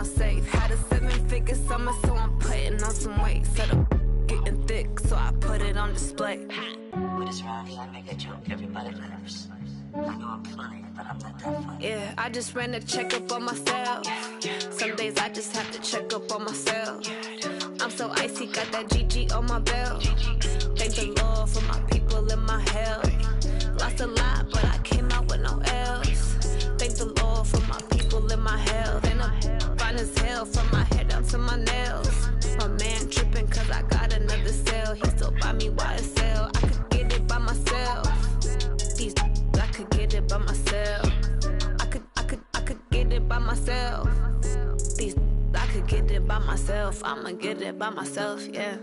my safe. Had a 7-figure summer, so I'm putting on some weight. Said I'm getting thick, so I put it on display. What is wrong? You make a joke, everybody laughs. I know I'm funny, but I'm not that funny. Yeah, I just ran a checkup on myself. Some days I just have to check up on myself. I'm so icy, got that GG on my belt. Thank the Lord for my people in my health. Lost a lot, but I came out with no L's. Thank the Lord for my people in my health. And I'm fine as hell from my head down to my nails. My man tripping cause I got another sale. He still buy me YSL. I could get it by myself. These I could get it by myself. I could get it by myself. These I could get it by myself. I'ma get it by myself, yeah.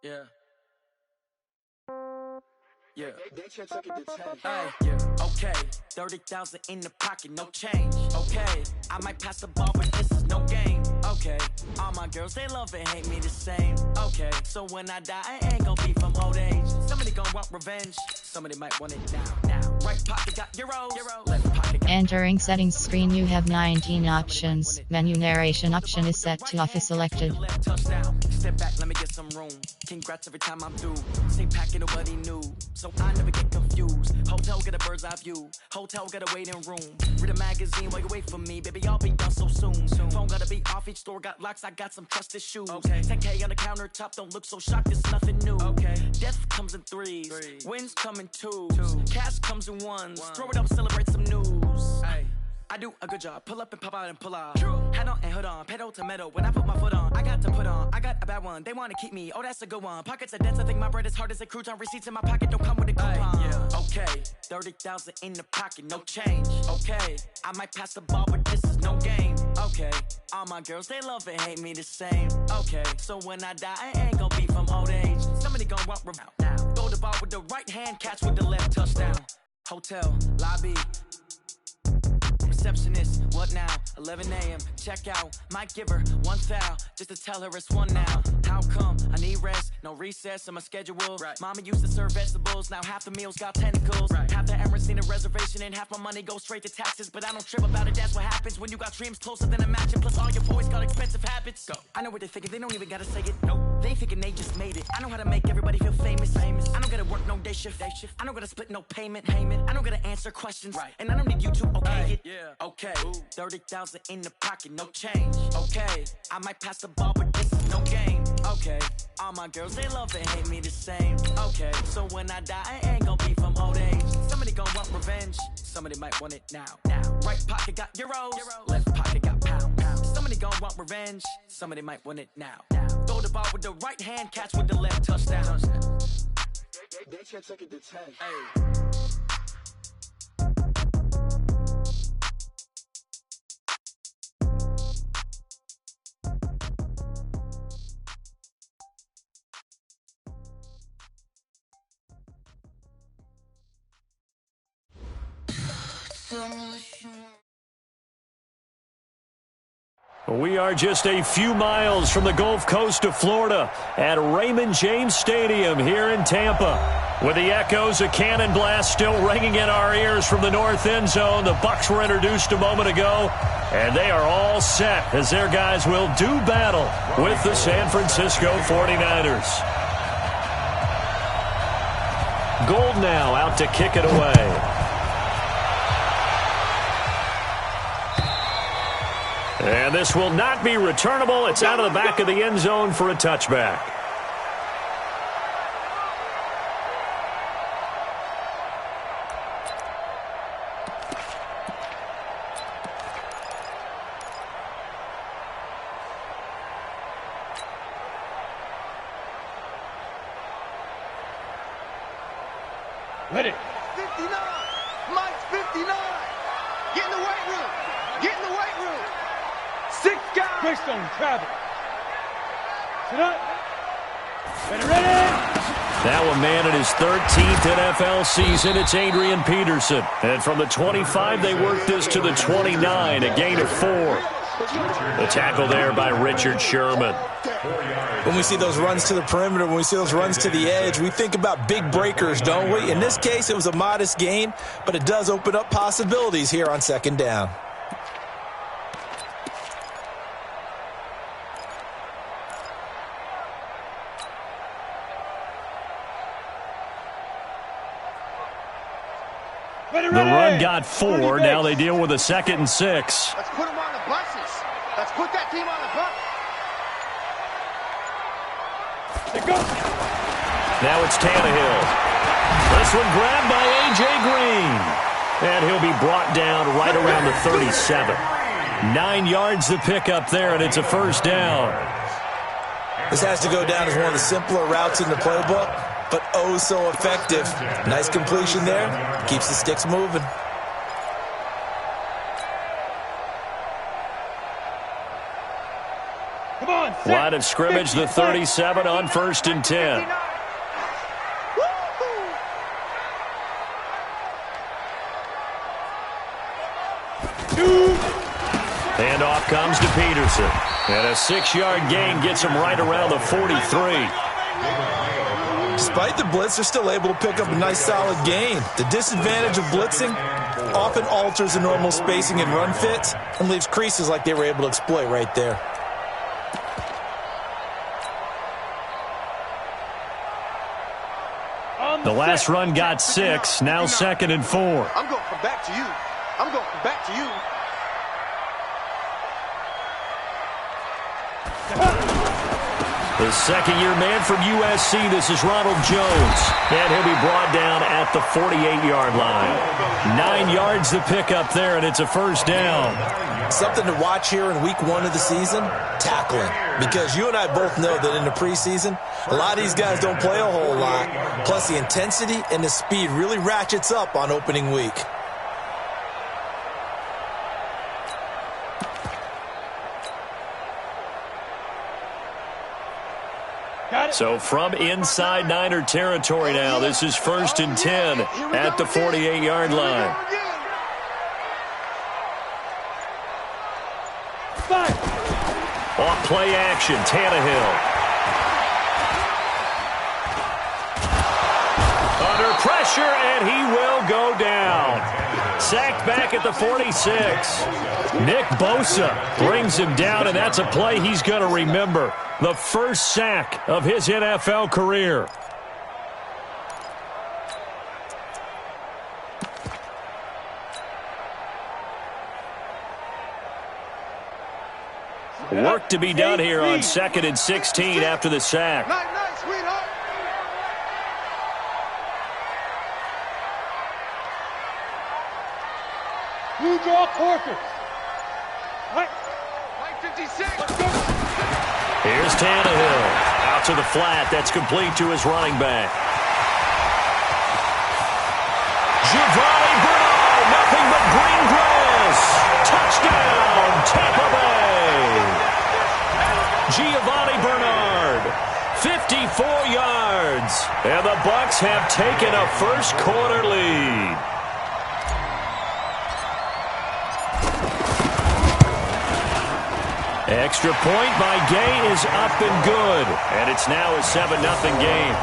Yeah. Yeah. Okay. 30,000 in the pocket, no change. Okay. I might pass the ball, but this is no game. Okay. All my girls, they love and hate me the same. Okay. So when I die, I ain't gon' be from old age. Somebody gon' want revenge. Somebody might want it now. Right pocket got euros. Left pocket got Entering settings screen, you have 19 options. Menu narration option is set to office selected. Step back, let me get some room. Congrats every time I'm through. Same packet, nobody new. So I never get confused. Hotel get a bird's eye view. Hotel get a waiting room. Read a magazine while you wait for me. Baby, I'll be done so soon. Phone gotta be off, each store got locks. I got some trusted shoes. 10K on the countertop, don't look so shocked, it's nothing new. Death comes in threes. Wins come in twos. Cash comes in ones. Throw it up, celebrate some news. I do a good job. Pull up and pop out and pull out. Head on and hood on. Pedal to metal. When I put my foot on, I got to put on. I got a bad one. They want to keep me. Oh, that's a good one. Pockets are dense. I think my bread is hard as a crouton. Receipts in my pocket don't come with a coupon. Okay. 30,000 in the pocket. No change. Okay. I might pass the ball, but this is no game. Okay. All my girls, they love and hate me the same. Okay. So when I die, I ain't gonna be from old age. Somebody gonna walk around now. Throw the ball with the right hand. Catch with the left. Touchdown. Hotel. Lobby. Receptionist, what now? 11 a.m. Check out. Might give her one foul just to tell her it's one now. How come? I need rest, no recess in my schedule. Mama used to serve vegetables, now half the meals got tentacles. Half the Emirates need a reservation and half my money goes straight to taxes. But I don't trip about it, that's what happens when you got dreams closer than a match. Plus all your boys got expensive habits. I know what they're thinking, they don't even gotta say it. Nope. They thinking they just made it. I know how to make everybody feel famous. I don't gotta work no day shift. I don't gotta split no payment. I don't gotta answer questions. And I don't need you to okay it. Okay, 30,000 in the pocket, no change. Okay, I might pass the ball, but this is no game. Okay, all my girls, they love and hate me the same. Okay, so when I die, I ain't gon' be from old age. Somebody gon' want revenge. Somebody might want it now. Right pocket got euros. Left pocket got pound. Somebody gon' want revenge. Somebody might want it now. Throw the ball with the right hand, catch with the left. Touchdown. They can't take it to 10. We are just a few miles from the Gulf Coast of Florida at Raymond James Stadium here in Tampa. With the echoes of cannon blast still ringing in our ears from the north end zone, the Bucs were introduced a moment ago, and they are all set as their guys will do battle with the San Francisco 49ers. Gold now out to kick it away. And this will not be returnable. It's out of the back of the end zone for a touchback. Ready. 59. Mike's 59. Get in the weight room. Get in the weight room. 6 guys. Quick on travel. Sit up. Now a man in his 13th NFL season, it's Adrian Peterson. And from the 25, they work this to the 29, a gain of 4. The tackle there by Richard Sherman. When we see those runs to the perimeter, when we see those runs to the edge, we think about big breakers, don't we? In this case, it was a modest gain, but it does open up possibilities here on second down. The run got 4. Now they deal with a 2nd and 6. Let's put them on the buses. Let's put that team on the bus. Now it's Tannehill. This one grabbed by A.J. Green. And he'll be brought down right around the 37. 9 yards to pick up there, and it's a first down. This has to go down as one of the simpler routes in the playbook, but oh so effective. Nice completion there. Keeps the sticks moving. Come on, Line of scrimmage, the 37 on 1st and 10. Handoff comes to Peterson. And a 6-yard gain gets him right around the 43. Despite the blitz, they're still able to pick up a nice solid gain. The disadvantage of blitzing often alters the normal spacing and run fits and leaves creases like they were able to exploit right there. The last run got 6, now 2nd and 4. I'm going from back to you. I'm going from back to you. The second-year man from USC, this is Ronald Jones. And he'll be brought down at the 48-yard line. 9 yards to pick up there, and it's a first down. Something to watch here in week 1 of the season, tackling. Because you and I both know that in the preseason, a lot of these guys don't play a whole lot. Plus, the intensity and the speed really ratchets up on opening week. So from inside Niner territory now, this is 1st and 10 at the 48-yard line. Off play action, Tannehill. Under pressure, and he will go down. Sacked back at the 46. Nick Bosa brings him down, and that's a play he's going to remember. The first sack of his NFL career. Work to be done here on 2nd and 16 after the sack. Night, sweetheart. You draw Corker. Right 56. Let's go. Here's Tannehill. Out to the flat. That's complete to his running back. Giovanni Bernard. Nothing but green grass. Touchdown, Tampa Bay. Giovanni Bernard. 54 yards. And the Bucs have taken a first-quarter lead. Extra point by Gay is up and good. And it's now a 7-0 game.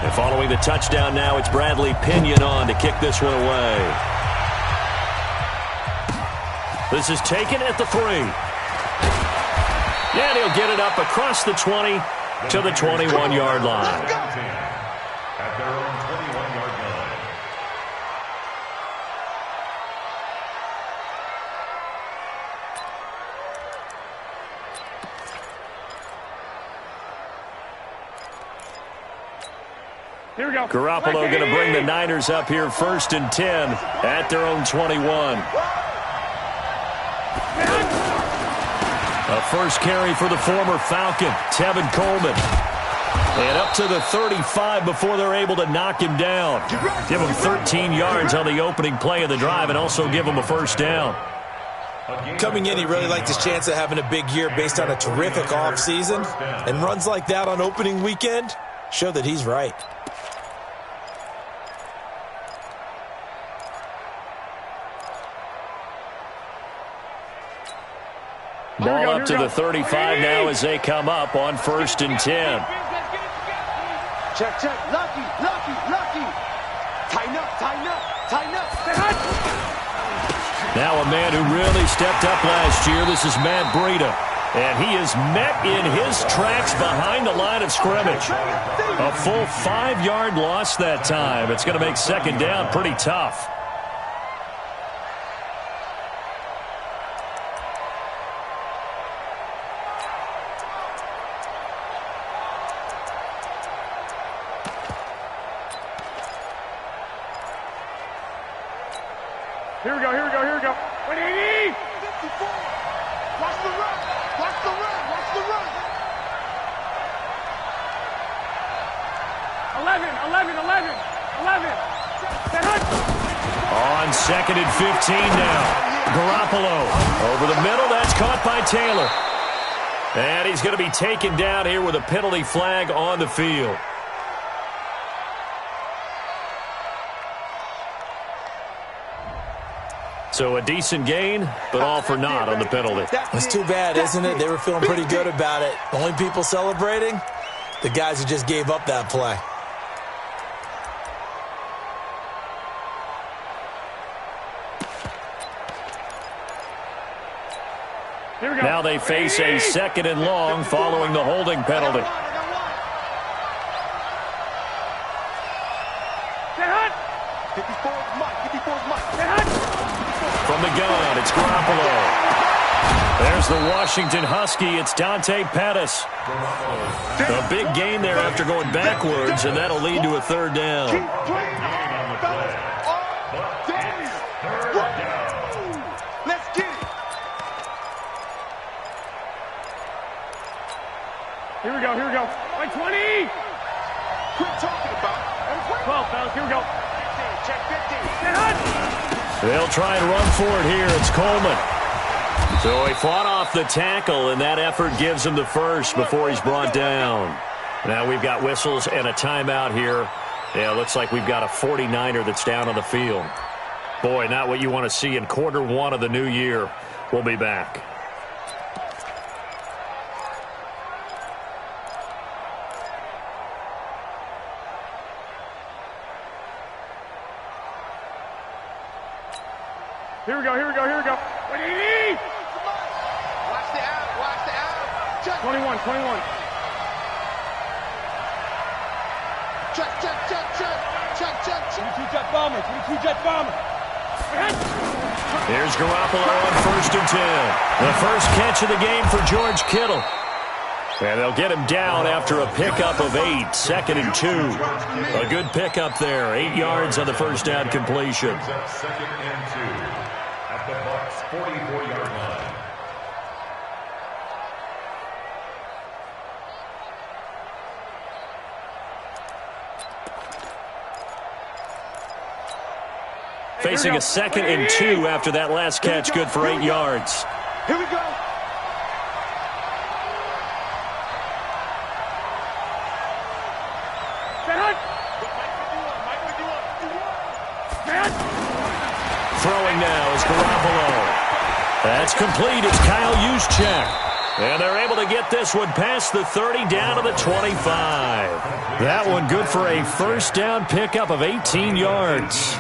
And following the touchdown now, it's Bradley Pinion on to kick this one away. This is taken at the 3. And he'll get it up across the 20 to the 21-yard line. At their own 21-yard line. Here we go. Garoppolo going to bring the Niners up here 1st and 10 at their own 21. A first carry for the former Falcon, Tevin Coleman. And up to the 35 before they're able to knock him down. Give him 13 yards on the opening play of the drive and also give him a first down. Coming in, he really liked his chance of having a big year based on a terrific offseason. And runs like that on opening weekend show that he's right. Ball up to the 35 now as they come up on 1st and 10. Check, check. Lucky, lucky, lucky. Tighten up, tighten up, tighten up. Now a man who really stepped up last year. This is Matt Breida. And he is met in his tracks behind the line of scrimmage. A full 5-yard loss that time. It's going to make 2nd down pretty tough. Here we go, here we go, here we go. 180! 54! Watch the run! Watch the run! Watch the run! 11, 11, 11, 11. On 2nd and 15 now. Garoppolo over the middle. That's caught by Taylor. And he's going to be taken down here with a penalty flag on the field. So a decent gain, but all for naught on the penalty. It's too bad, isn't it? They were feeling pretty good about it. Only people celebrating? The guys who just gave up that play. Now they face a 2nd and long following the holding penalty. From the gun, it's Garoppolo. There's the Washington Husky. It's Dante Pettis. A big gain there after going backwards, and that'll lead to a 3rd down. Let's get it. Here we go, here we go. 20. Quit talking about it. 12, fellas, here we go. 15, check 15. They'll try and run for it here. It's Coleman. So he fought off the tackle, and that effort gives him the first before he's brought down. Now we've got whistles and a timeout here. Yeah, looks like we've got a 49er that's down on the field. Boy, not what you want to see in Q1 of the new year. We'll be back. Here we go, here we go, here we go. 180! Watch the out, watch the out. Check. 21, 21. Check, check, check, check. Check, check, check. 22 jet bomber, 22 jet bomber. Here's Garoppolo on 1st and 10. The first catch of the game for George Kittle. And they'll get him down after a pickup of 8, 2nd and 2. A good pickup there, 8 yards on the first down completion. 2nd and 2 at the Bucs 44-yard line. Facing a 2nd and 2 after that last catch, good for 8 yards. Here we go. Throwing now is Garoppolo. That's complete. It's Kyle Juszczyk. And they're able to get this one past the 30 down to the 25. That one good for a first down pickup of 18 yards.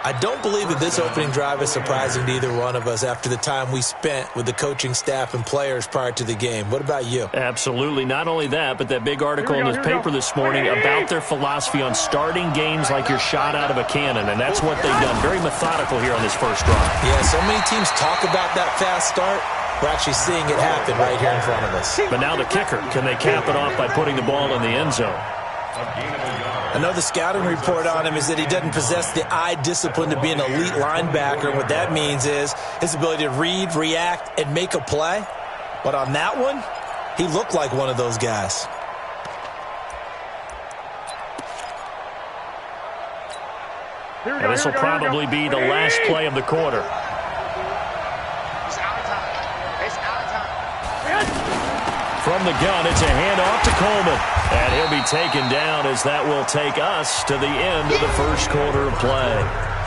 I don't believe that this opening drive is surprising to either one of us after the time we spent with the coaching staff and players prior to the game. What about you? Absolutely. Not only that, but that big article in this paper this morning about their philosophy on starting games like you're shot out of a cannon, and that's what they've done. Very methodical here on this first drive. Yeah, so many teams talk about that fast start. We're actually seeing it happen right here in front of us. But now the kicker, can they cap it off by putting the ball in the end zone? I know the scouting report on him is that he doesn't possess the eye discipline to be an elite linebacker. What that means is his ability to read, react, and make a play. But on that one, he looked like one of those guys. And this will probably be the last play of the quarter. From the gun, it's a handoff to Coleman. And he'll be taken down as that will take us to the end of the first quarter of play.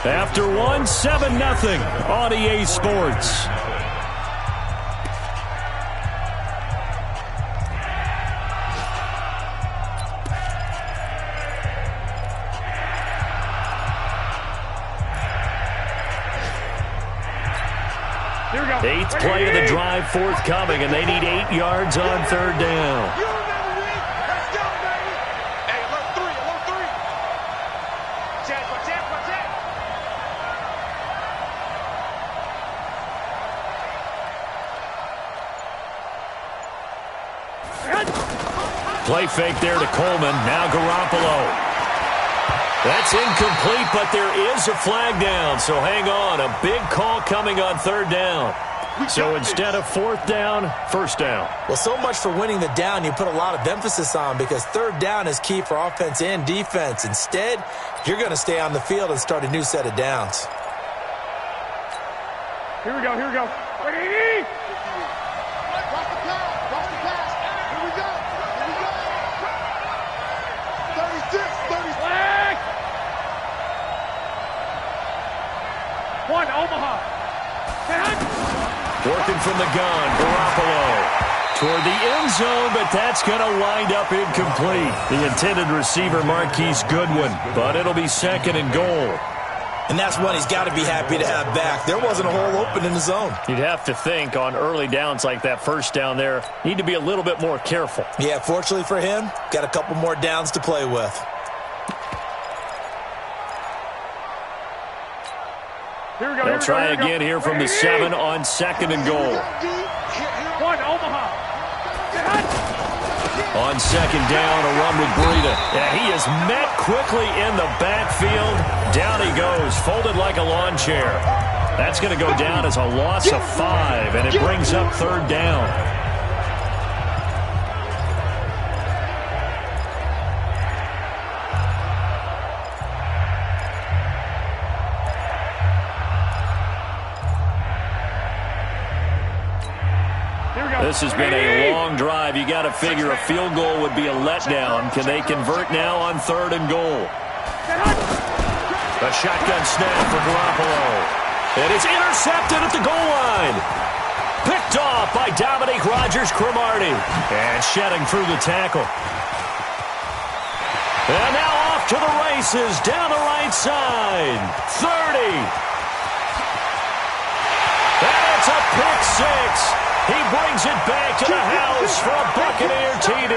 After one, 7-0 on EA Sports. Eighth play of the drive forthcoming, and they need 8 yards on third down. Play fake there to Coleman. Now Garoppolo. That's incomplete, but there is a flag down, so hang on. A big call coming on third down. So instead of fourth down, first down. Well, so much for winning the down you put a lot of emphasis on, because third down is key for offense and defense. Instead, you're going to stay on the field and start a new set of downs. Here we go. Ready? Watch the pass. Here we go. 36. Flag! One, Omaha. Working from the gun, Garoppolo. Toward the end zone, but that's going to wind up incomplete. The intended receiver, Marquise Goodwin, but it'll be second and goal. And that's one he's got to be happy to have back. There wasn't a hole open in the zone. You'd have to think on early downs like that first down there, need to be a little bit more careful. Yeah, fortunately for him, got a couple more downs to play with. They'll try again here from the 7 on second and goal. One, Omaha. On second down, a run with Breida. Yeah, he is met quickly in the backfield. Down he goes, folded like a lawn chair. That's going to go down as a loss of 5, and it brings up third down. This has been a long drive. You got to figure a field goal would be a letdown. Can they convert now on third and goal? A shotgun snap for Garoppolo. And it's intercepted at the goal line. Picked off by Dominique Rodgers-Cromartie. And shedding through the tackle. And now off to the races down the right side. 30. And it's a pick six. He brings it back to the house for a Buccaneer TD.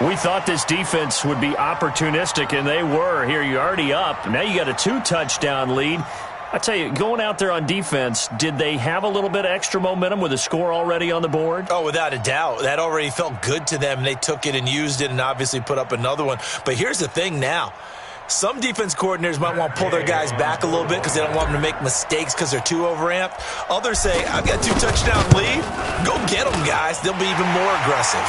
We thought this defense would be opportunistic, and they were. Here, you're already up. Now you got a 2-touchdown lead. I tell you, going out there on defense, did they have a little bit of extra momentum with a score already on the board? Oh, without a doubt. That already felt good to them. They took it and used it and obviously put up another one. But here's the thing now. Some defense coordinators might want to pull their guys back a little bit because they don't want them to make mistakes because they're too overamped. Others say, I've got 2-touchdown lead. Go get them, guys. They'll be even more aggressive.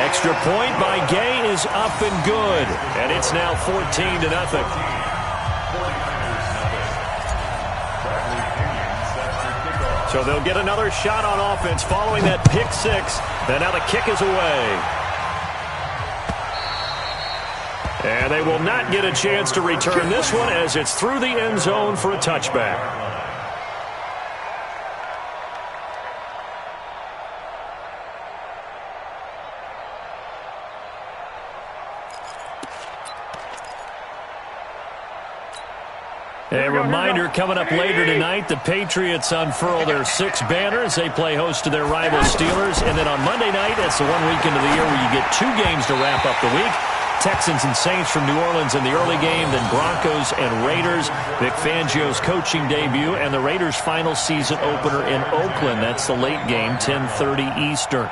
Extra point by Gay is up and good. And it's now 14-0. So they'll get another shot on offense following that pick six. And now the kick is away. And they will not get a chance to return this one as it's through the end zone for a touchback. A reminder coming up later tonight, the Patriots unfurl their 6 banners. They play host to their rival Steelers. And then on Monday night, it's the one weekend of the year where you get 2 games to wrap up the week. Texans and Saints from New Orleans in the early game, then Broncos and Raiders. Vic Fangio's coaching debut and the Raiders' final season opener in Oakland. That's the late game, 10:30 Eastern.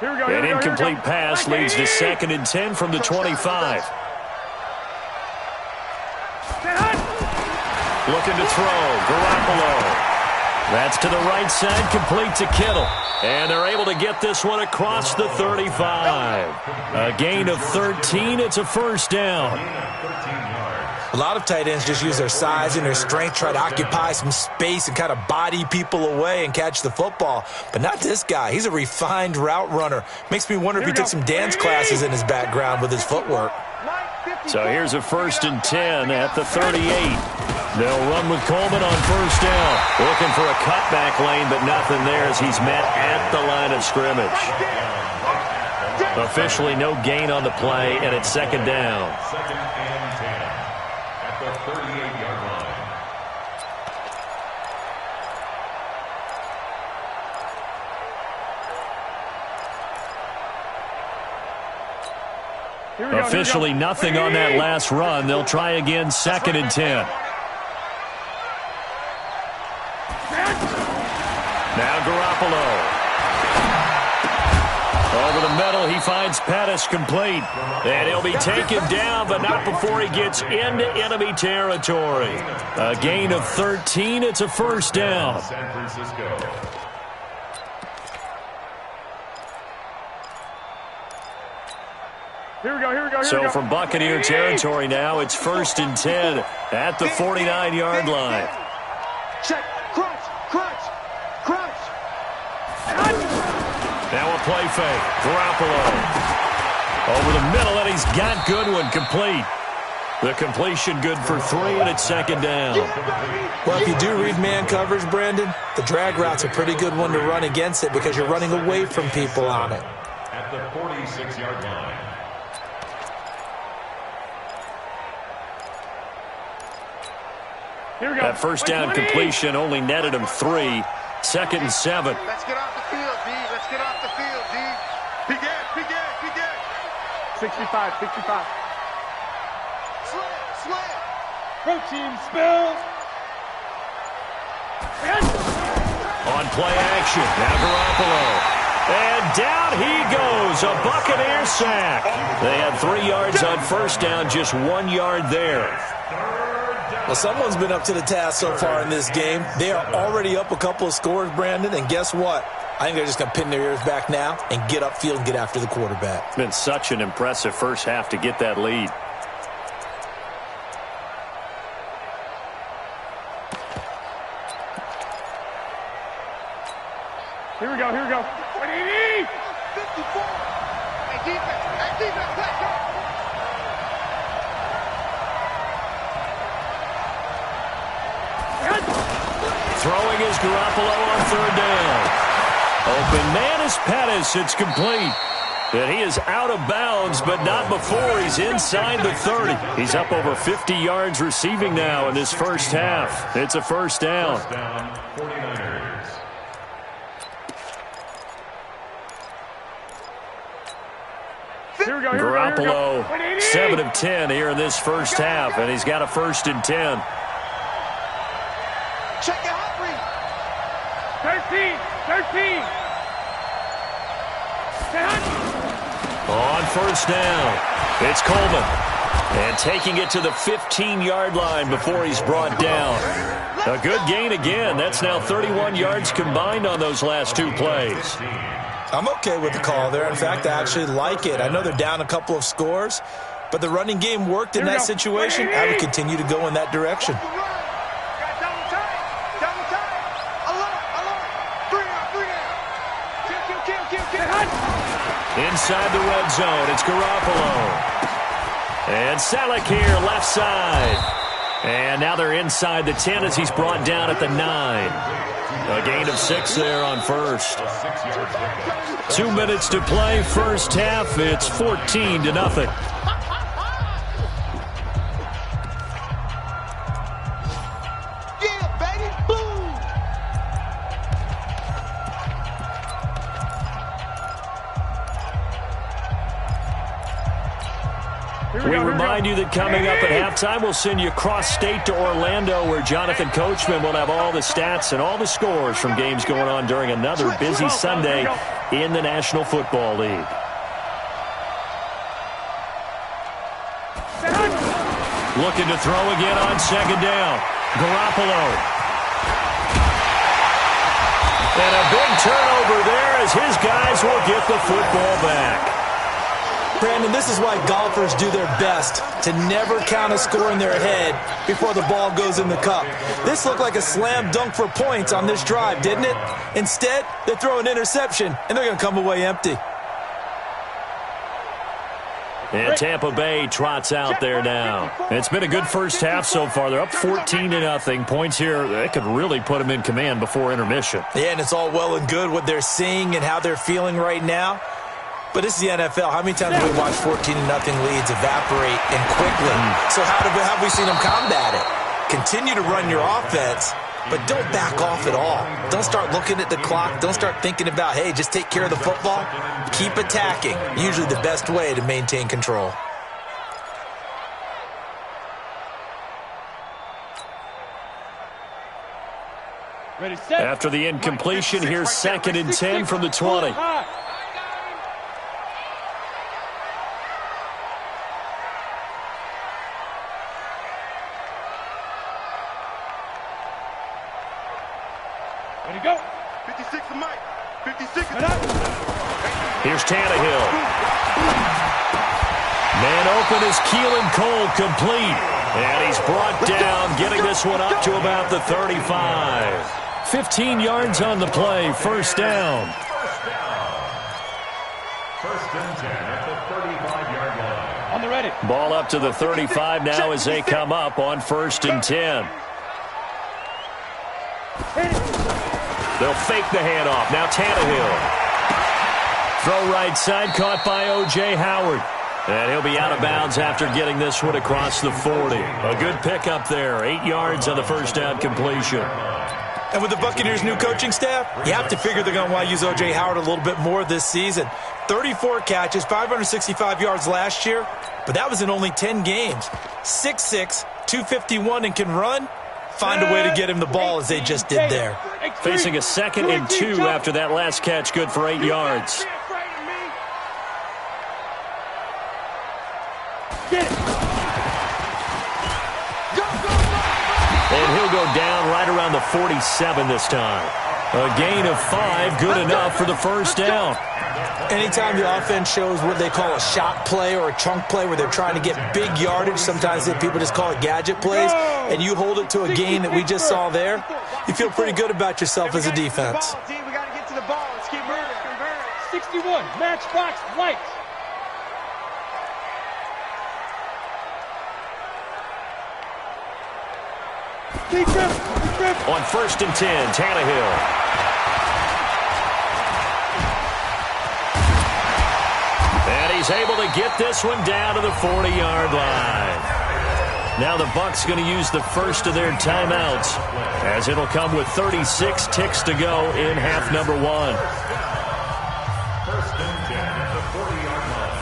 An incomplete pass leads to 2nd and 10 from the 25. Looking to throw. Garoppolo. That's to the right side, complete to Kittle. And they're able to get this one across the 35. A gain of 13. It's a first down. A lot of tight ends just use their size and their strength, try to occupy some space and kind of body people away and catch the football. But not this guy. He's a refined route runner. Makes me wonder if he took some dance classes in his background with his footwork. So here's a 1st and 10 at the 38. They'll run with Coleman on first down. Looking for a cutback lane, but nothing there as he's met at the line of scrimmage. Officially no gain on the play, and it's 2nd down. 2nd and 10 at the 38-yard line. Officially nothing on that last run. They'll try again, 2nd and 10. Now Garoppolo. Over the middle, he finds Pettis complete. And he'll be taken down, but not before he gets into enemy territory. A gain of 13. It's a first down. San Francisco. So from Buccaneer territory now, it's 1st and 10 at the 49-yard line. Check. Crunch. Crunch. Crunch. Now a play fake. Garoppolo. Over the middle, and he's got Goodwin complete. The completion good for 3, and it's 2nd down. Well, if you do read man coverage, Brandon, the drag route's a pretty good one to run against it because you're running away from people on it. At the 46-yard line. That first down completion only netted him 3. 2nd and 7. Let's get off the field, D. Let's get off the field, D. Big Ed. 65. Slam. Protein spills. On play action. Now Garoppolo. And down he goes. A Buccaneer sack. They had 3 yards on first down, just 1 yard there. Well, someone's been up to the task so far in this game. They are already up a couple of scores, Brandon, and guess what? I think they're just going to pin their ears back now and get upfield and get after the quarterback. It's been such an impressive first half to get that lead. Here we go. 54. Hey, defense, let's go. Throwing is Garoppolo on 3rd down. Open man is Pettis. It's complete. And he is out of bounds, but not before he's inside the 30. He's up over 50 yards receiving now in this first half. It's a first down. First down, 49ers. Garoppolo, 7 of 10 here in this first half, and he's got a 1st and 10. Check it out. 13. On first down, it's Coleman. And taking it to the 15-yard line before he's brought down. A good gain again. That's now 31 yards combined on those last 2 plays. I'm okay with the call there. In fact, I actually like it. I know they're down a couple of scores, but the running game worked in that situation. I would continue to go in that direction. Inside the red zone, it's Garoppolo. And Selleck here, left side. And now they're inside the 10 as he's brought down at the 9. A gain of 6 there on first. 2 minutes to play, first half. It's 14-0. We remind you that coming up at halftime, we'll send you cross-state to Orlando, where Jonathan Coachman will have all the stats and all the scores from games going on during another busy Sunday in the National Football League. Looking to throw again on second down. Garoppolo. And a big turnover there as his guys will get the football back. Brandon, this is why golfers do their best to never count a score in their head before the ball goes in the cup. This looked like a slam dunk for points on this drive, didn't it? Instead, they throw an interception, and they're going to come away empty. And Tampa Bay trots out there now. It's been a good first half so far. They're up 14-0. Points here, they could really put them in command before intermission. Yeah, and it's all well and good what they're seeing and how they're feeling right now. But this is the NFL. How many times have we watched 14-0 leads evaporate and quickly? So how have we seen them combat it? Continue to run your offense, but don't back off at all. Don't start looking at the clock. Don't start thinking about, hey, just take care of the football. Keep attacking. Usually the best way to maintain control. Ready, set. After the incompletion, here's 2nd and 10 from the 20. Ready, go. 56 to Mike. 56 to Here's Tannehill. Man open is Keelan Cole, complete. And he's brought down, getting this one up to about the 35. 15 yards on the play, first down. First and 10 at the 35-yard line. On the ready. Ball up to the 35 now as they come up on 1st and 10. They'll fake the handoff. Now Tannehill. Throw right side, caught by O.J. Howard. And he'll be out of bounds after getting this one across the 40. A good pickup there. 8 yards on the first down completion. And with the Buccaneers' new coaching staff, you have to figure they're going to want to use O.J. Howard a little bit more this season. 34 catches, 565 yards last year, but that was in only 10 games. 6'6", 251, and can run. Find a way to get him the ball as they just did there. Facing a 2nd and 2 after that last catch, good for 8 yards. And he'll go down right around the 47 this time. A gain of 5, good enough for the first down. Anytime the offense shows what they call a shot play or a chunk play where they're trying to get big yardage, sometimes people just call it gadget plays, and you hold it to a gain that we just saw there, you feel pretty good about yourself as a defense. We got to get to the ball. Let's keep moving. 61, matchbox lights. On 1st and 10, Tannehill. And he's able to get this one down to the 40-yard line. Now the Bucs going to use the first of their timeouts, as it'll come with 36 ticks to go in half number 1. First and 10 at the 40-yard line.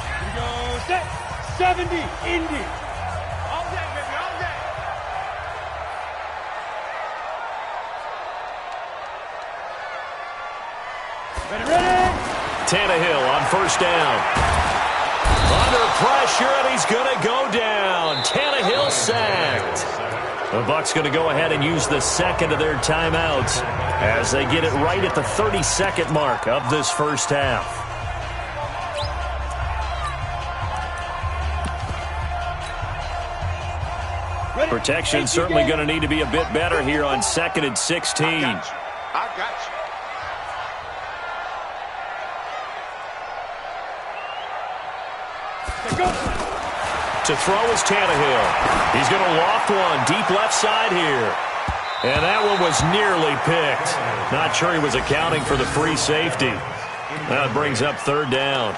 Here we go, set. 70, Indy. All day, baby, all day. Ready. Tannehill on first down. Under pressure, and he's going to go down. Tannehill sacked. The Bucs going to go ahead and use the second of their timeouts as they get it right at the 30-second mark of this first half. Protection certainly going to need to be a bit better here on 2nd and 16. I got you. To throw is Tannehill. He's going to loft one deep left side here. And that one was nearly picked. Not sure he was accounting for the free safety. That brings up 3rd down.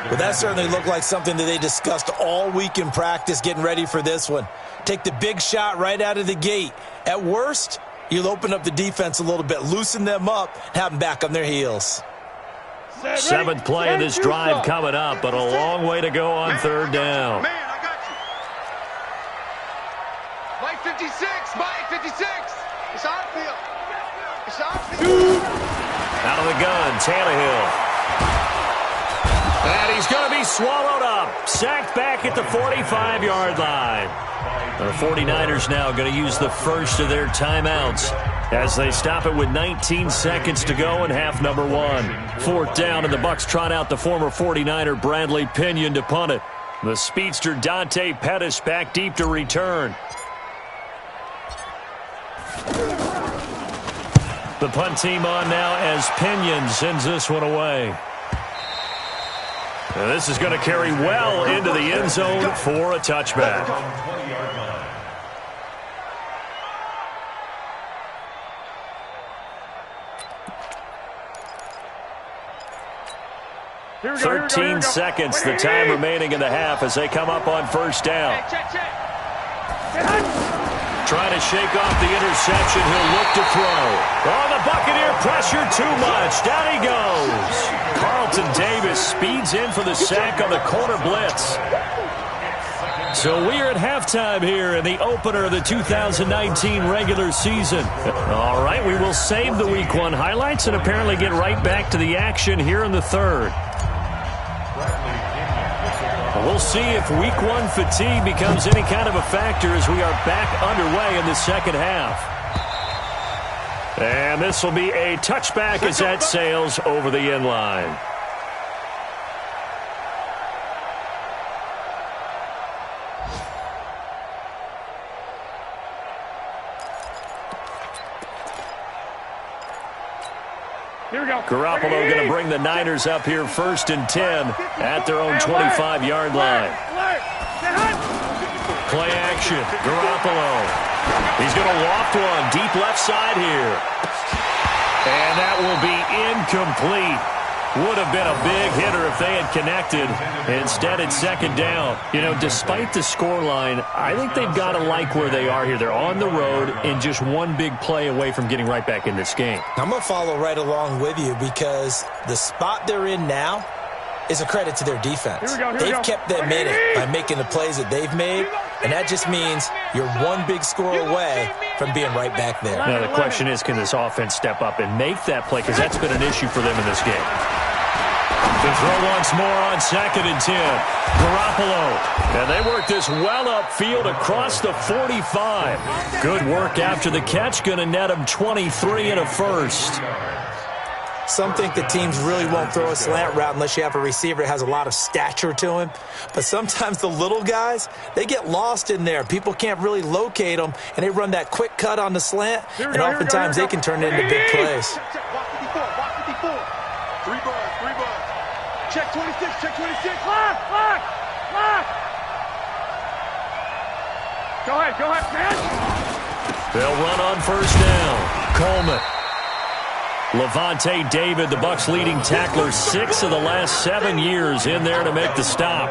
Well, that certainly looked like something that they discussed all week in practice getting ready for this one. Take the big shot right out of the gate. At worst, you'll open up the defense a little bit, loosen them up, have them back on their heels. 7th play of this drive coming up, but a long way to go on 3rd down. Man, I got you. Mike 56, Mike 56. It's our field. It's our field. Out of the gun, Tannehill. And he's going to be swallowed up. Sacked back at the 45-yard line. The 49ers now going to use the first of their timeouts as they stop it with 19 seconds to go in half number one. Fourth down, and the Bucs trot out the former 49er Bradley Pinion to punt it. The speedster Dante Pettis back deep to return. The punt team on now as Pinion sends this one away. And this is going to carry well into the end zone for a touchback. Here we go, 13 seconds, the time remaining in the half as they come up on first down. Trying to shake off the interception. He'll look to throw. Oh, the Buccaneer pressure too much. Down he goes. Carlton Davis speeds in for the sack on the corner blitz. So we are at halftime here in the opener of the 2019 regular season. All right, we will save the Week 1 highlights and apparently get right back to the action here in the third. We'll see if Week 1 fatigue becomes any kind of a factor as we are back underway in the second half. And this will be a touchback as that sails over the end line. Garoppolo going to bring the Niners up here first and 10 at their own 25-yard line. Play action. Garoppolo. He's going to loft one deep left side here. And that will be incomplete. Would have been a big hitter if they had connected. Instead, it's second down. You know, despite the scoreline, I think they've got to like where they are here. They're on the road and just one big play away from getting right back in this game. I'm going to follow right along with you because the spot they're in now is a credit to their defense. They've kept them in it by making the plays that they've made, and that just means you're one big score away from being right back there. Now, the question is, can this offense step up and make that play? Because that's been an issue for them in this game. To throw once more on second and 10. Garoppolo. And they work this well upfield across the 45. Good work after the catch. Going to net them 23 and a first. Some think that teams really won't throw a slant route unless you have a receiver that has a lot of stature to him. But sometimes the little guys, they get lost in there. People can't really locate them, and they run that quick cut on the slant, and oftentimes they can turn it into big plays. Watch 54, watch 54. Three bars. Check 26, check 26. Lock. Go ahead, man. They'll run on first down. Coleman. Levante David, the Bucs' leading tackler, 6 of the last 7 years in there to make the stop.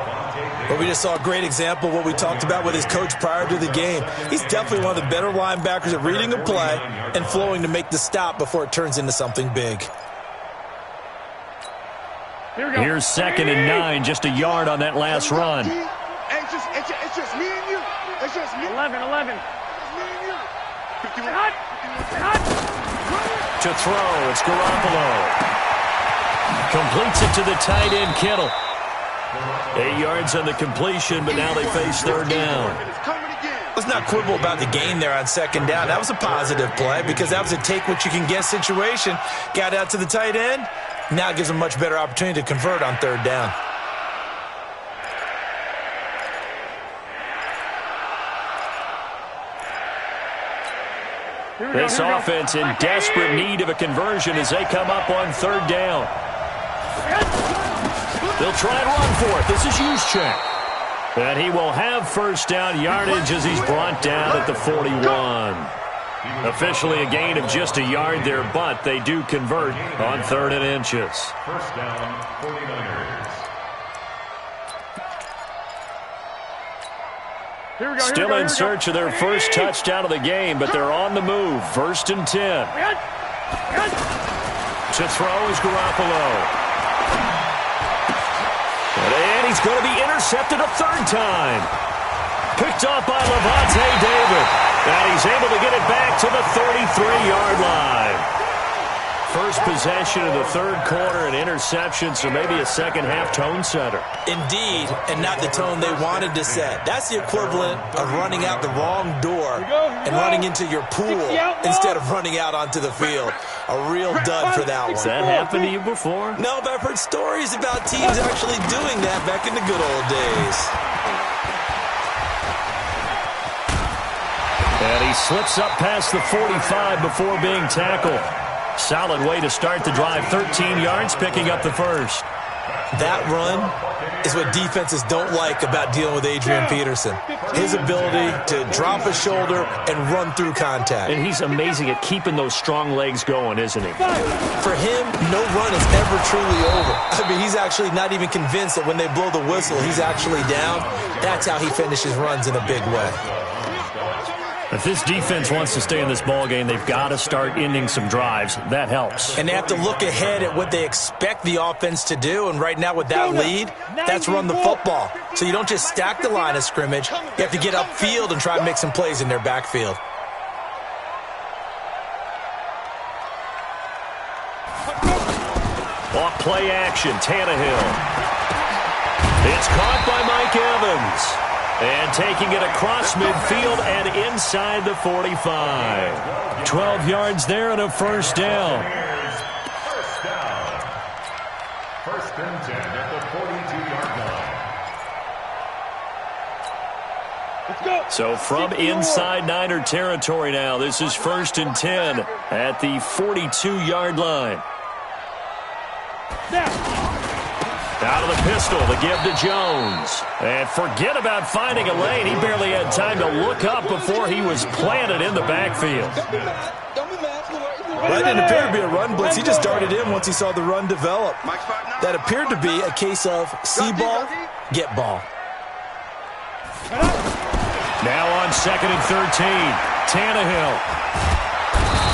But we just saw a great example of what we talked about with his coach prior to the game. He's definitely one of the better linebackers at reading a play and flowing to make the stop before it turns into something big. Here's second and 9, just a yard on that last run. It's just me and you. It's just me. 11. It's me and you. 51. To throw, it's Garoppolo. Completes it to the tight end, Kittle. 8 yards on the completion, but now they face third down. Let's not quibble about the gain there on second down. That was a positive play because that was a take-what-you-can-get situation. Got out to the tight end. Now it gives them a much better opportunity to convert on third down. This offense in desperate need of a conversion as they come up on third down. They'll try and run for it. This is Juszczyk. And he will have first down yardage as he's brought down at the 41. Officially a gain of just a yard there, but they do convert on 3rd and inches. First down, 49ers. Still in search of their first touchdown of the game, but they're on the move. 1st and 10. To throw is Garoppolo. And he's going to be intercepted a third time. Picked off by Levante David. And he's able to get it back to the 33-yard line. first possession of the third quarter, an interception, so maybe a second-half tone setter. Indeed, and not the tone they wanted to set. That's the equivalent of running out the wrong door and running into your pool instead of running out onto the field. A real dud for that one. Has that happened to you before? No, but I've heard stories about teams actually doing that back in the good old days. And he slips up past the 45 before being tackled. Solid way to start the drive. 13 yards, picking up the first. That run is what defenses don't like about dealing with Adrian Peterson. His ability to drop a shoulder and run through contact. And he's amazing at keeping those strong legs going, isn't he? For him, no run is ever truly over. I mean, he's actually not even convinced that when they blow the whistle, he's actually down. That's how he finishes runs in a big way. If this defense wants to stay in this ballgame, they've got to start ending some drives. That helps. And they have to look ahead at what they expect the offense to do. And right now with that lead, that's run the football. So you don't just stack the line of scrimmage. You have to get upfield and try and make some plays in their backfield. Off play action, Tannehill. It's caught by Mike Evans. And taking it across midfield and inside the 45. 12 yards there and a first down. First down. First and 10 at the 42-yard line. So from inside Niner territory now, this is first and 10 at the 42-yard line. Out of the pistol, the give to Jones. And forget about finding a lane. He barely had time to look up before he was planted in the backfield. That didn't appear to be a run blitz. He just darted in once he saw the run develop. That appeared to be a case of see ball, get ball. Now on second and 13, Tannehill.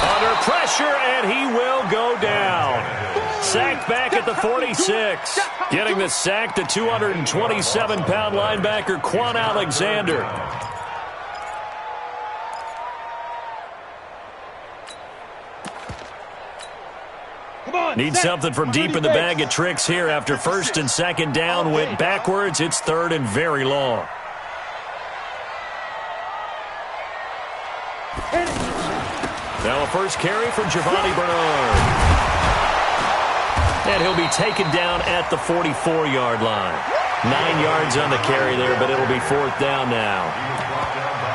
Under pressure, and he will go down. Sacked back at the 46. Getting the sack, the 227-pound linebacker, Quan Alexander. Need something from deep in the bag of tricks here after first and second down went backwards. It's third and very long. Now a first carry from Giovanni Bernard. And he'll be taken down at the 44-yard line. 9 yards on the carry there, but it'll be fourth down now.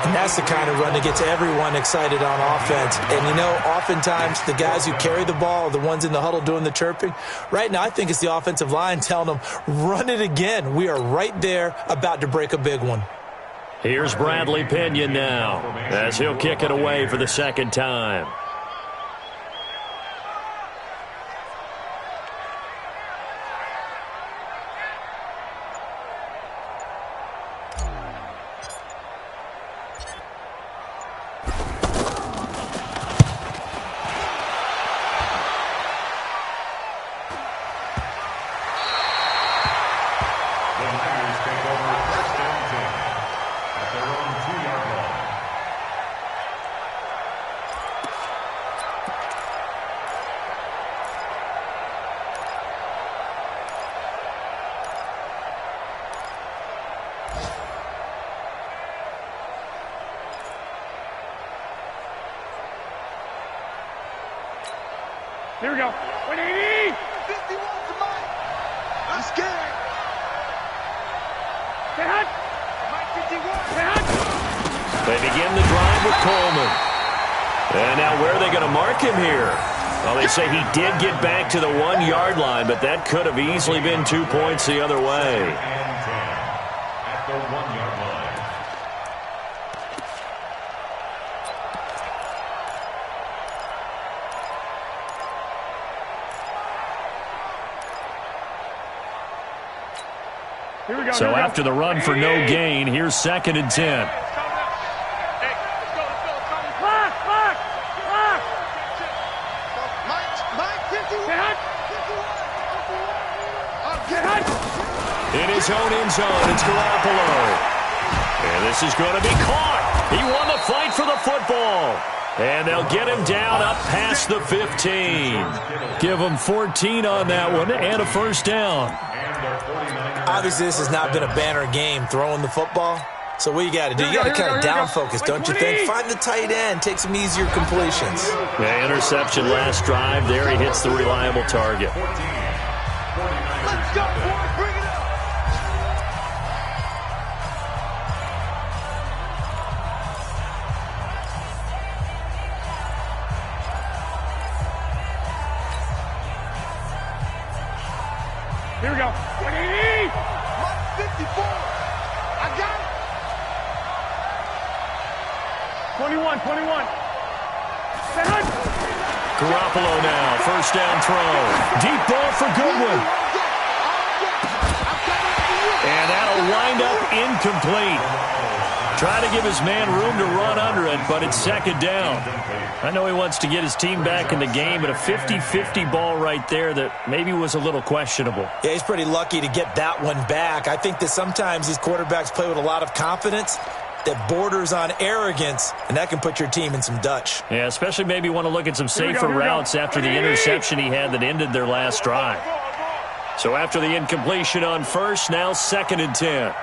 And that's the kind of run that gets everyone excited on offense. And, you know, oftentimes the guys who carry the ball are the ones in the huddle doing the chirping. Right now, I think it's the offensive line telling them, run it again. We are right there about to break a big one. Here's Bradley Pinion now as he'll kick it away for the second time. Here we go. 180! 51 to Mike. I'm scared. Stay hot. Mike 51. Stay hot. They begin the drive with Coleman. And now where are they going to mark him here? Well, they say he did get back to the 1 yard line, but that could have easily been 2 points the other way. And 10 at the 1 yard line. Here we go. So after the run for no gain, here's second and 10. In his own end zone, it's Garoppolo. And this is going to be caught. He won the fight for the football. And they'll get him down up past the 15. Give him 14 on that one and a first down. Obviously, this has not been a banner game throwing the football. So what you got to do? You got to kind of down focus, don't you think? Find the tight end, take some easier completions. Yeah, interception last drive. There he hits the reliable target. Let's go, boys. Bring it up. Here we go. 180. 54. I got it. 21. Garoppolo now, first down throw. Deep ball for Goodwin. And that'll wind up incomplete. Trying to give his man room to run under it, but it's second down. I know he wants to get his team back in the game, but a 50-50 ball right there that maybe was a little questionable. Yeah, he's pretty lucky to get that one back. I think that sometimes these quarterbacks play with a lot of confidence that borders on arrogance, and that can put your team in some Dutch. Yeah, especially maybe want to look at some safer routes after the interception he had that ended their last drive. So after the incompletion on first, now second and 10.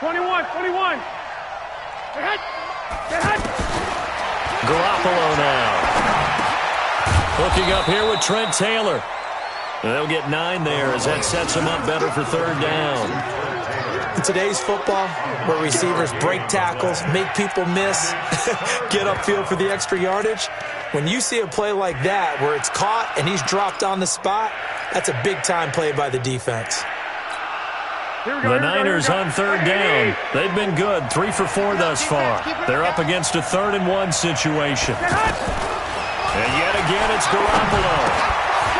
21. Garoppolo now. Hooking up here with Trent Taylor. And they'll get 9 there as that sets him up better for third down. In today's football, where receivers break tackles, make people miss, get upfield for the extra yardage, when you see a play like that where it's caught and he's dropped on the spot, that's a big-time play by the defense. The Niners on third down. They've been good, 3 for 4 thus far. They're up against a 3rd-and-1 situation. And yet again, it's Garoppolo.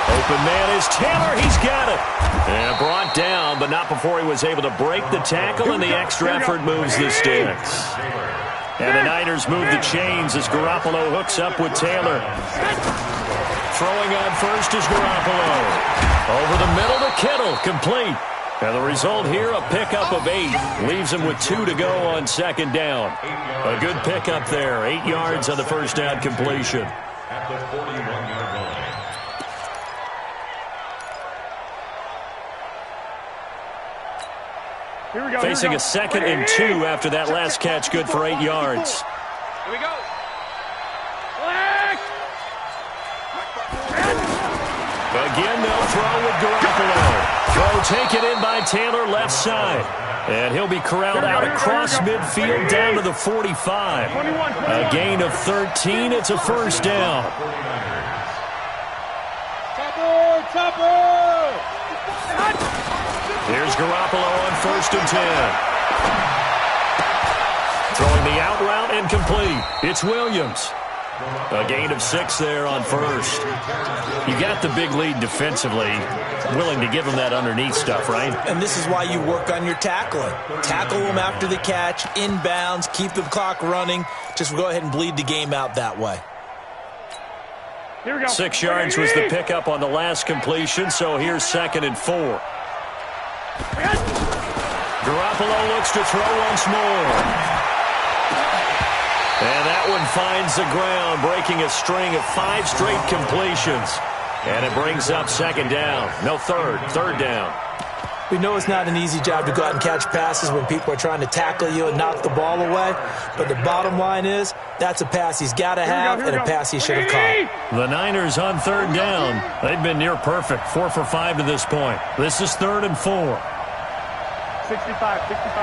Open man is Taylor. He's got it. And brought down, but not before he was able to break the tackle, and the extra effort moves the sticks. And the Niners move the chains as Garoppolo hooks up with Taylor. Throwing on first is Garoppolo. Over the middle to Kittle, complete. And the result here, a pickup of 8. Leaves him with 2 to go on second down. A good pickup there. 8 yards on the first down completion. At the 41-yard line. Facing a 2nd and 2 after that last catch, good for 8 yards. Here we go. Again, they'll throw with Garoppolo. Throw taken in by Taylor, left side. And he'll be corralled out across midfield down to the 45. A gain of 13. It's a first down. Here's Garoppolo on 1st and 10. Throwing the out route and complete. It's Williams. A gain of 6 there on first. You got the big lead defensively. Willing to give him that underneath stuff, right? And this is why you work on your tackling. Tackle them after the catch, inbounds, keep the clock running. Just go ahead and bleed the game out that way. 6 yards was the pickup on the last completion, so here's 2nd and 4. Garoppolo looks to throw once more. And that one finds the ground, breaking a string of 5 straight completions. And it brings up second down. No, third down. We know it's not an easy job to go out and catch passes when people are trying to tackle you and knock the ball away. But the bottom line is, that's a pass he's got to have and a pass he should have caught. The Niners on third down. They've been near perfect, 4 for 5 to this point. This is 3rd and 4. 65. 51.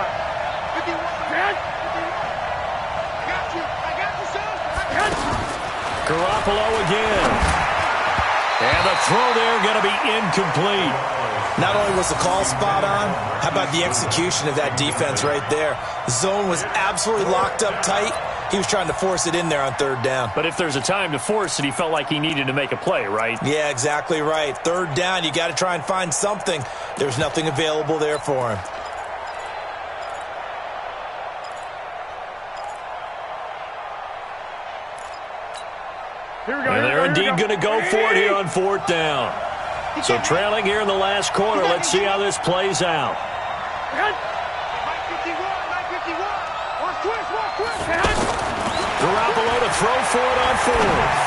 Garoppolo again. And the throw there going to be incomplete. Not only was the call spot on, how about the execution of that defense right there? The zone was absolutely locked up tight. He was trying to force it in there on third down. But if there's a time to force it, he felt like he needed to make a play, right? Yeah, exactly right. Third down, you got to try and find something. There's nothing available there for him. And they're indeed going to go for it here on 4th down. So trailing here in the last quarter. Let's see how this plays out. Garoppolo to throw for it on fourth.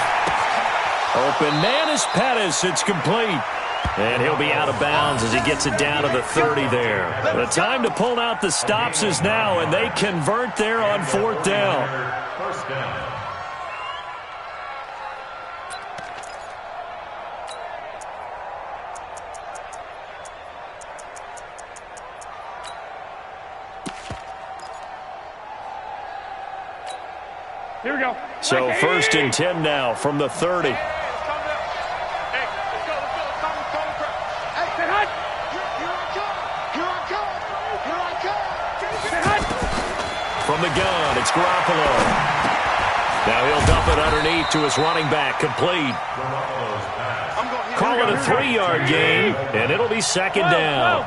Open man is Pettis. It's complete. And he'll be out of bounds as he gets it down to the 30 there. The time to pull out the stops is now, and they convert there on fourth down. First down. Here we go. So first and 10 now from the 30. From the gun, it's Garoppolo. Now he'll dump it underneath to his running back, complete. Call it a 3-yard gain, and it'll be second down.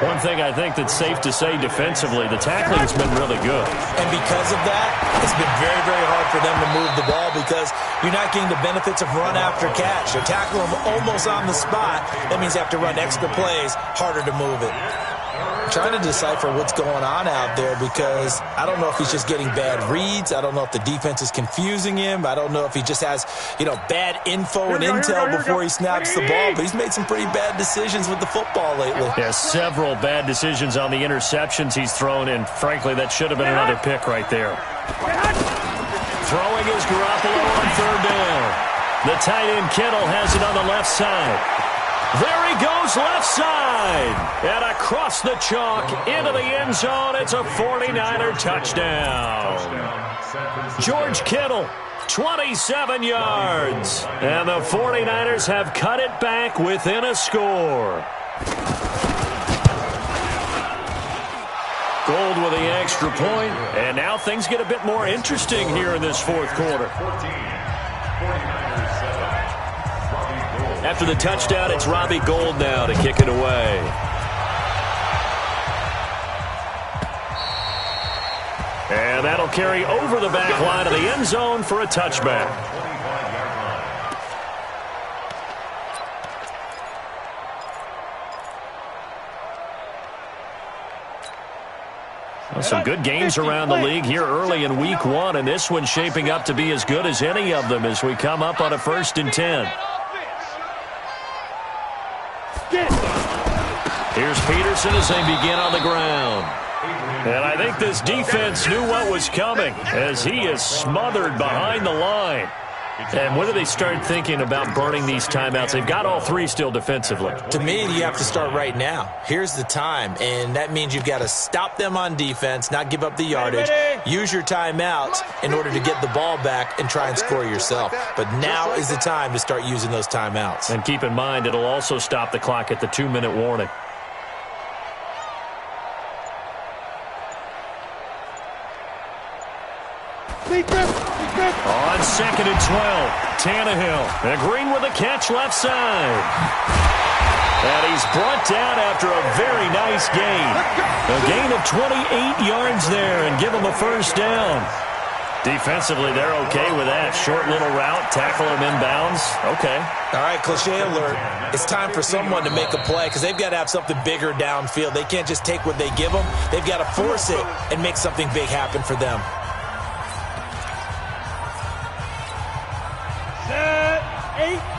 One thing I think that's safe to say defensively, the tackling's been really good. And because of that, it's been very, very hard for them to move the ball because you're not getting the benefits of run after catch. You're tackling them almost on the spot. That means you have to run extra plays, harder to move it. Trying to decipher what's going on out there because I don't know if he's just getting bad reads. I don't know if the defense is confusing him. I don't know if he just has, bad info and intel before he snaps the ball. But he's made some pretty bad decisions with the football lately. Yeah, several bad decisions on the interceptions he's thrown, and frankly, that should have been another pick right there. Throwing is Garoppolo on third down. The tight end Kittle has it on the left side. There he goes, left side. And across the chalk into the end zone. It's a 49er touchdown. George Kittle, 27 yards. And the 49ers have cut it back within a score. Gold with the extra point. And now things get a bit more interesting here in this fourth quarter. After the touchdown, it's Robbie Gould now to kick it away. And that'll carry over the back line of the end zone for a touchback. Well, some good games around the league here early in week one, and this one's shaping up to be as good as any of them as we come up on a 1st and 10. Here's Peterson as they begin on the ground. And I think this defense knew what was coming as he is smothered behind the line. And when do they start thinking about burning these timeouts? They've got all three still defensively. To me, you have to start right now. Here's the time, and that means you've got to stop them on defense, not give up the yardage, use your timeouts in order to get the ball back and try and score yourself. But now is the time to start using those timeouts. And keep in mind, it'll also stop the clock at the 2-minute warning. On 2nd and 12, Tannehill agreeing with a catch left side. And he's brought down after a very nice gain. A gain of 28 yards there and give him a first down. Defensively, they're okay with that. Short little route, tackle him inbounds. Okay. All right, cliche alert. It's time for someone to make a play because they've got to have something bigger downfield. They can't just take what they give them. They've got to force it and make something big happen for them.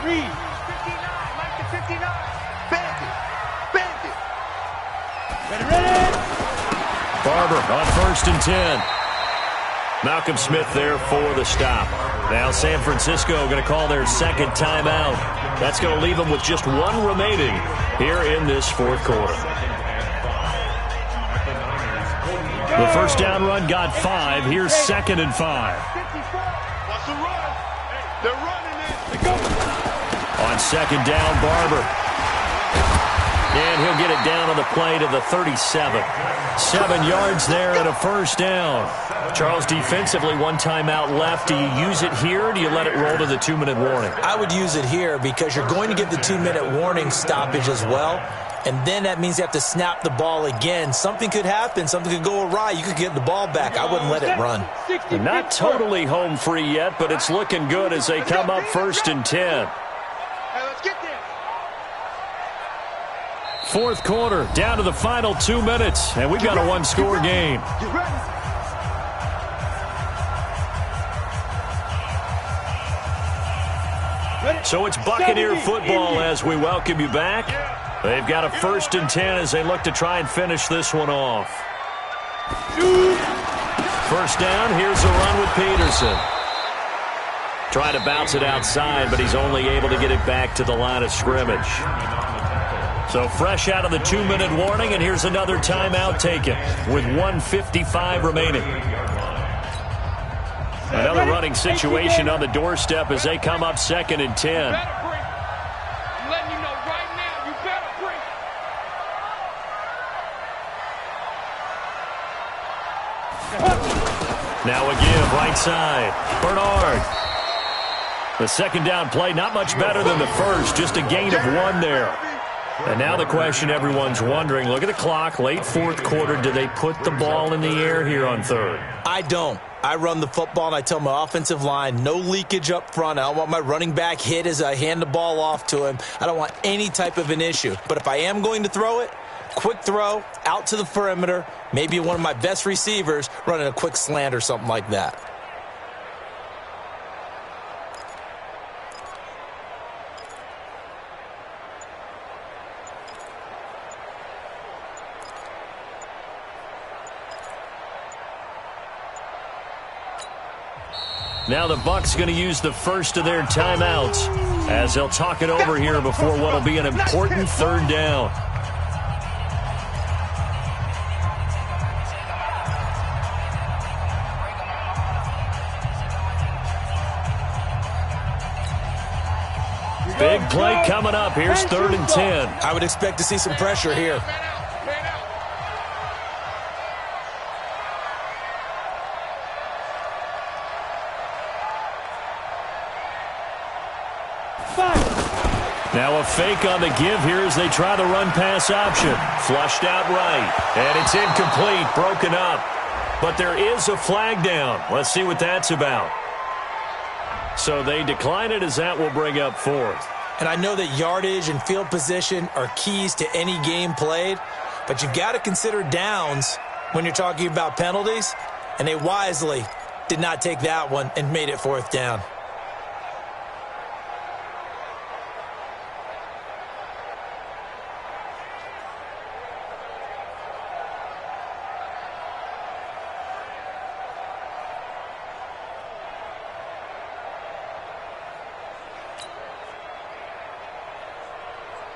Reed. 59, Mike to 59. Bandit. Ready. Barber on 1st and 10. Malcolm Smith there for the stop. Now San Francisco going to call their second timeout. That's going to leave them with just one remaining here in this fourth quarter. The first down run got 5. Here's 2nd and 5. What's the run? They're running it. They go. On 2nd down, Barber. And he'll get it down on the play to the 37. 7 yards there and a first down. Charles, defensively, one timeout left. Do you use it here or do you let it roll to the 2-minute warning? I would use it here because you're going to get the 2-minute warning stoppage as well. And then that means you have to snap the ball again. Something could happen. Something could go awry. You could get the ball back. I wouldn't let it run. Not totally home free yet, but it's looking good as they come up 1st and 10. Fourth quarter, down to the final 2 minutes, and we've got a one-score game. So it's Buccaneer football as we welcome you back. They've got a 1st and 10 as they look to try and finish this one off. First down, here's a run with Peterson. Trying to bounce it outside, but he's only able to get it back to the line of scrimmage. So fresh out of the 2-minute warning, and here's another timeout taken with 1:55 remaining. Another running situation on the doorstep as they come up 2nd and 10. Now a give, right side. Bernard. The 2nd down play, not much better than the first, just a gain of 1 there. And now the question everyone's wondering, look at the clock, late 4th quarter, do they put the ball in the air here on 3rd? I don't. I run the football, and I tell my offensive line, no leakage up front. I don't want my running back hit as I hand the ball off to him. I don't want any type of an issue. But if I am going to throw it, quick throw, out to the perimeter, maybe one of my best receivers running a quick slant or something like that. Now the Bucs going to use the first of their timeouts as they'll talk it over here before what will be an important 3rd down. Big play coming up. Here's 3rd and 10. I would expect to see some pressure here. Now a fake on the give here as they try the run-pass option. Flushed out right. And it's incomplete, broken up. But there is a flag down. Let's see what that's about. So they decline it as that will bring up 4th. And I know that yardage and field position are keys to any game played, but you've got to consider downs when you're talking about penalties, and they wisely did not take that one and made it 4th down.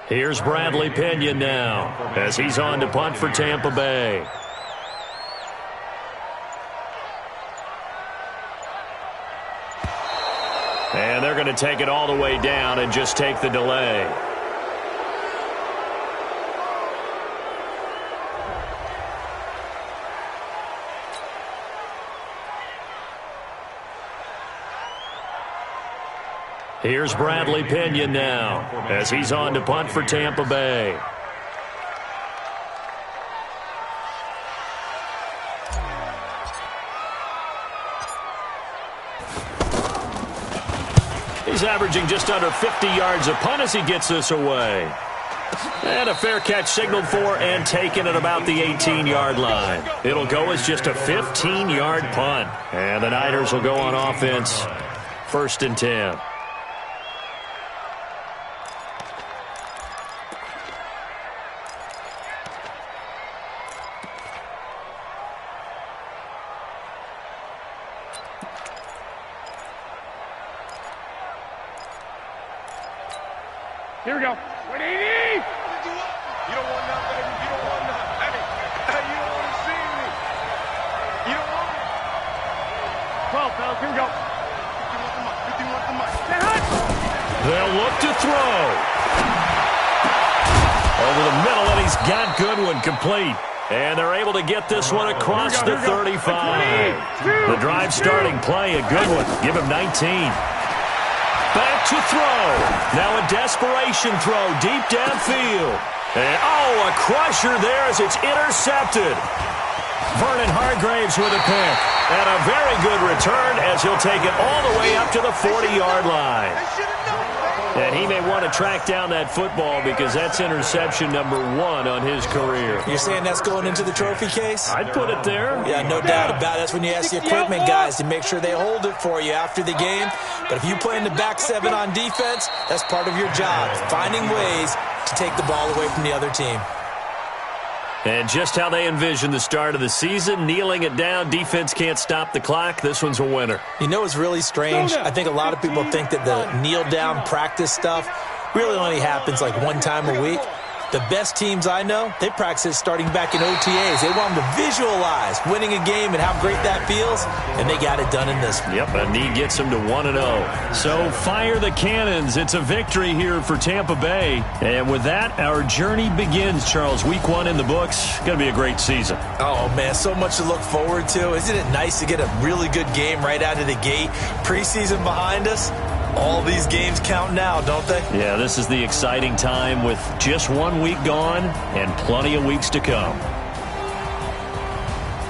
Here's Bradley Pinion now as he's on to punt for Tampa Bay. And they're going to take it all the way down and just take the delay. Here's Bradley Pinion now as he's on to punt for Tampa Bay. He's averaging just under 50 yards a punt as he gets this away. And a fair catch signaled for and taken at about the 18-yard line. It'll go as just a 15-yard punt. And the Niners will go on offense. 1st and 10. Here we go. 180! You don't want nothing, baby. You don't want nothing. Hey, you don't want to see me. You don't want me. 12, fellas. Here we go. 51 to Mike. They'll look to throw. Over the middle, and he's got Goodwin complete. And they're able to get this one across the 35. The drive starting play, a good one. Give him 19. Back to throw. Now a desperation throw deep downfield. And, a crusher there as it's intercepted. Vernon Hargraves with a pick. And a very good return as he'll take it all the way up to the 40-yard line. And he may want to track down that football because that's interception number 1 on his career. You're saying that's going into the trophy case? I'd put it there. Yeah, no doubt about it. That's when you ask the equipment guys to make sure they hold it for you after the game. But if you play in the back 7 on defense, that's part of your job, finding ways to take the ball away from the other team. And just how they envision the start of the season, kneeling it down, defense can't stop the clock. This one's a winner. You know what's really strange? I think a lot of people think that the kneel-down practice stuff really only happens like one time a week. The best teams I know, they practice it starting back in OTAs. They want them to visualize winning a game and how great that feels, and they got it done in this one. Yep, a knee gets them to 1-0. So fire the cannons. It's a victory here for Tampa Bay. And with that, our journey begins, Charles. Week 1 in the books. Going to be a great season. Oh, man, so much to look forward to. Isn't it nice to get a really good game right out of the gate? Preseason behind us. All these games count now, don't they? Yeah, this is the exciting time with just 1 week gone and plenty of weeks to come.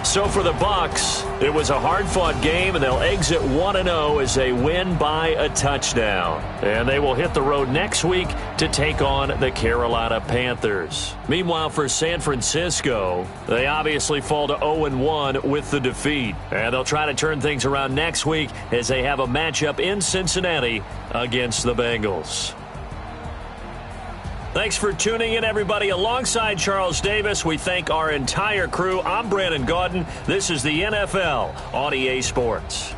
So for the Bucs, it was a hard-fought game, and they'll exit 1-0 as they win by a touchdown. And they will hit the road next week to take on the Carolina Panthers. Meanwhile, for San Francisco, they obviously fall to 0-1 with the defeat. And they'll try to turn things around next week as they have a matchup in Cincinnati against the Bengals. Thanks for tuning in, everybody. Alongside Charles Davis, we thank our entire crew. I'm Brandon Gaudin. This is the NFL on EA Sports.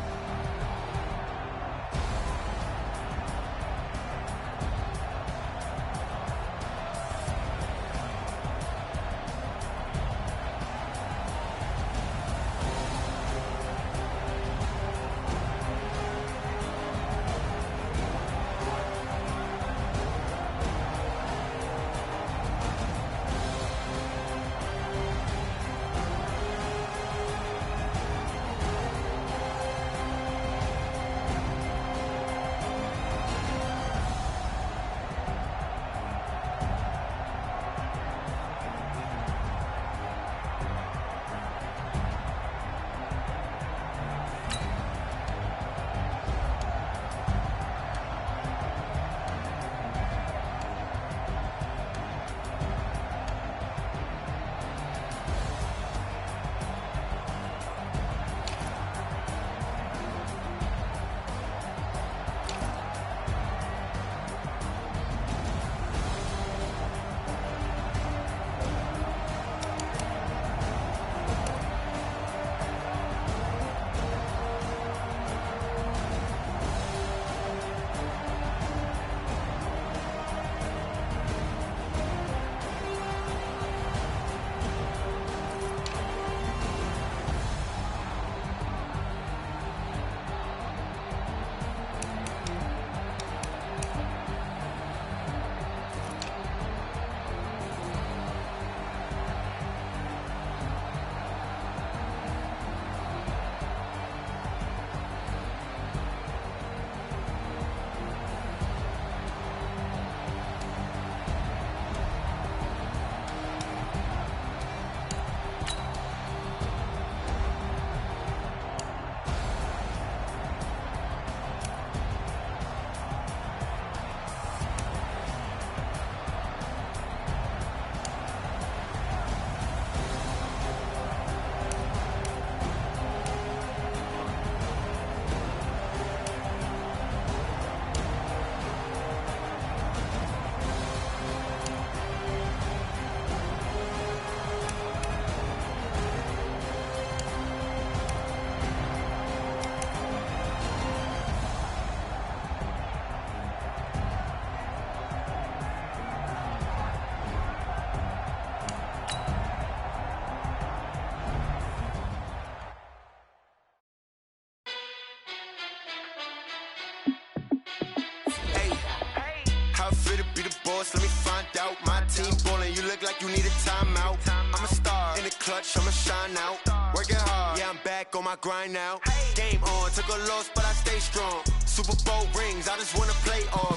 Let me find out. My team ballin', you look like you need a timeout. I'm a star in the clutch, I'ma shine out. Working hard, yeah, I'm back on my grind now. Game on, took a loss, but I stay strong. Super Bowl rings, I just wanna play on.